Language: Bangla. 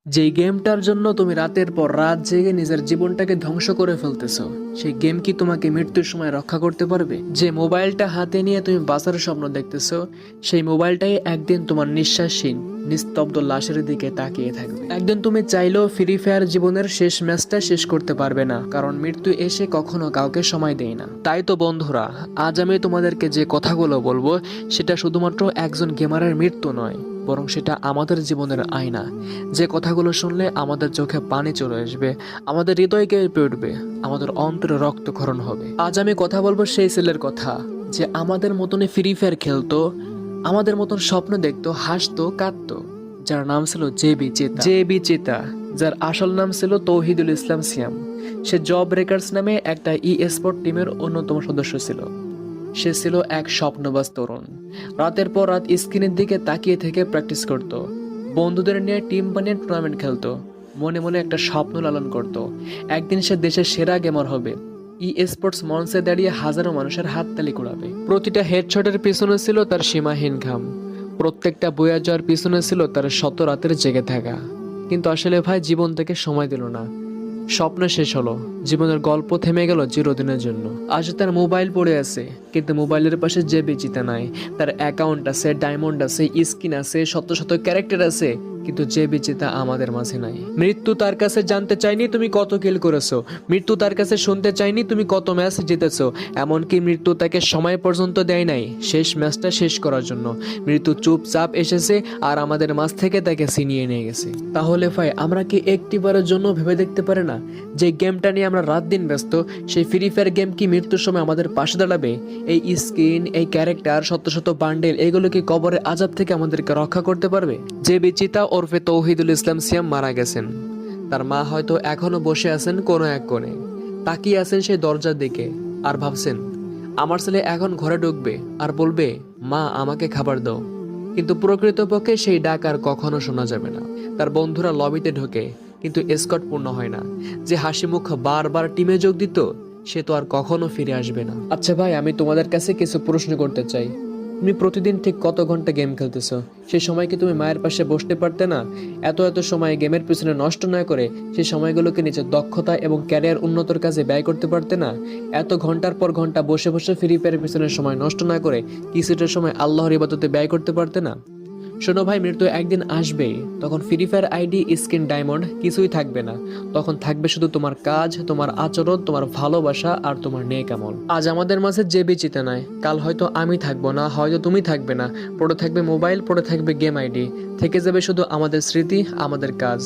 যেই গেমটার জন্য তুমি রাতের পর রাত জেগে নিজের জীবনটাকে ধ্বংস করে ফেলতেছো, সেই গেম কি তোমাকে মৃত্যুর সময় রক্ষা করতে পারবে? যে মোবাইলটা হাতে নিয়ে তুমি বাঁচার স্বপ্ন দেখতেছো, সেই মোবাইলটাই একদিন তোমার নিঃশ্বাসহীন নিস্তব্ধ লাশের দিকে তাকিয়ে থাকবে। একদিন তুমি চাইলেও ফ্রি ফায়ার জীবনের শেষ ম্যাচটা শেষ করতে পারবে না, কারণ মৃত্যু এসে কখনো কাউকে সময় দেয় না। তাই তো বন্ধুরা, আজ আমি তোমাদেরকে যে কথাগুলো বলবো সেটা শুধুমাত্র একজন গেমারের মৃত্যু নয়, বরং সেটা আমাদের জীবনের আয়না। যে কথাগুলো শুনলে আমাদের চোখে পানি চলে আসবে, আমাদের হৃদয় কেঁপে উঠবে, আমাদের অন্তরে রক্তক্ষরণ হবে। আজ আমি কথা বলবো সেই ছেলের কথা, যে আমাদের মতনই ফ্রি ফায়ার খেলতো, আমাদের মতন স্বপ্ন দেখতো, হাসতো, কাঁদতো, যার নাম ছিল জে বি চেতা, যার আসল নাম ছিল তৌহিদুল ইসলাম সিয়াম। সে জব ব্রেকার্স নামে একটা স্পোর্ট টিমের অন্যতম সদস্য ছিল। সে ছিল এক স্বপ্নবাজ তরুণ। রাতের পর রাত স্ক্রিনের দিকে তাকিয়ে থেকে প্র্যাকটিস করত, বন্ধুদের নিয়ে টিম বানিয়ে টুর্নামেন্ট খেলতো, মনে মনে একটা স্বপ্ন লালন করত। একদিন সে দেশের সেরা গেমার হবে, স্পোর্টস মঞ্চে দাঁড়িয়ে হাজারো মানুষের হাততালি কুড়াবে। প্রতিটা হেডশটের পিছনে ছিল তার সীমাহীন ঘাম, প্রত্যেকটা বইয়া যাওয়ার পিছনে ছিল তার শত রাতের জেগে থাকা। কিন্তু আসলে ভাই, জীবন থেকে সময় দিল না, স্বপ্ন শেষ হলো, জীবনের গল্প থেমে গেল চিরদিনের জন্য। আজ তার মোবাইল পড়ে আছে, কিন্তু মোবাইলের পাশে যে বেচিতা নাই। তার অ্যাকাউন্ট আছে, ডায়মন্ড আছে, স্কিন আছে, শত শত ক্যারেক্টার আছে, কিন্তু যে বিচিতা আমাদের মাঝে নাই। মৃত্যু তার কাছে জানতে চাইনি তুমি কত কিল করেছো, মৃত্যু তার কাছে শুনতে চাইনি তুমি কত ম্যাচ জিতেছো। এমনকি মৃত্যু তাকে সময় পর্যন্ত দেয় নাই শেষ ম্যাচটা শেষ করার জন্য। মৃত্যু চুপচাপ এসেছে আর আমাদের মাঝ থেকে তাকে ছিনিয়ে নিয়ে গেছে। তাহলে ভাই, আমরা কি একটিবারের জন্য ভেবে দেখতে পারি না, যে গেমটা নিয়ে আমরা রাত দিন ব্যস্ত, সেই ফ্রি ফায়ার গেম কি মৃত্যুর সময় আমাদের পাশে দাঁড়াবে? এই স্কিন, এই ক্যারেক্টার, শত শত বান্ডেল, এগুলো কি কবরের আযাব থেকে আমাদেরকে রক্ষা করতে পারবে? যে বিচিতা ওরফে তৌহিদুল ইসলাম সিয়াম মারা গেছেন। তার মা হয়তো এখনো বসে আছেন কোনো এক কোণে, তাকিয়ে আছেন সেই দরজার দিকে আর ভাবছেন, আমার ছেলে এখন ঘরে ঢুকবে আর বলবে, মা আমাকে খাবার দাও। কিন্তু প্রকৃতপক্ষে সেই ডাক আর কখনো শোনা যাবে না। তার বন্ধুরা লবিতে ঢোকে, কিন্তু এসকর্ট পূর্ণ হয় না। যে হাসি মুখ বারবার টিমে যোগ দিত, সে তো আর কখনো ফিরে আসবে না। আচ্ছা ভাই, আমি তোমাদের কাছে কিছু প্রশ্ন করতে চাই। তুমি প্রতিদিন ঠিক কত ঘন্টা গেম খেলতেছো? সেই সময় কি তুমি মায়ের পাশে বসতে পারতে না? এত এত সময় গেমের পিছনে নষ্ট না করে সেই সময়গুলোকে নিজের দক্ষতা এবং ক্যারিয়ার উন্নতর কাজে ব্যয় করতে পারতে না? এত ঘন্টার পর ঘন্টা বসে বসে ফ্রি ফায়ারের পিছনে সময় নষ্ট না করে কিছুটা সময় আল্লাহর ইবাদতে ব্যয় করতে পারতে না? শোনো ভাই, মৃত্যু একদিন আসবেই। তখন free fire ID, skin, diamond কিছুই থাকবে না। তখন থাকবে শুধু তোমার কাজ, তোমার আচরণ, তোমার ভালোবাসা আর তোমার নেক আমল। আজ আমাদের মাঝে যে বেঁচে নাই, কাল হয়তো আমি থাকবো না, হয়তো তুমি থাকবে না। পড়ে থাকবে মোবাইল, পড়ে থাকবে গেম আইডি, থেকে যাবে শুধু আমাদের স্মৃতি, আমাদের কাজ।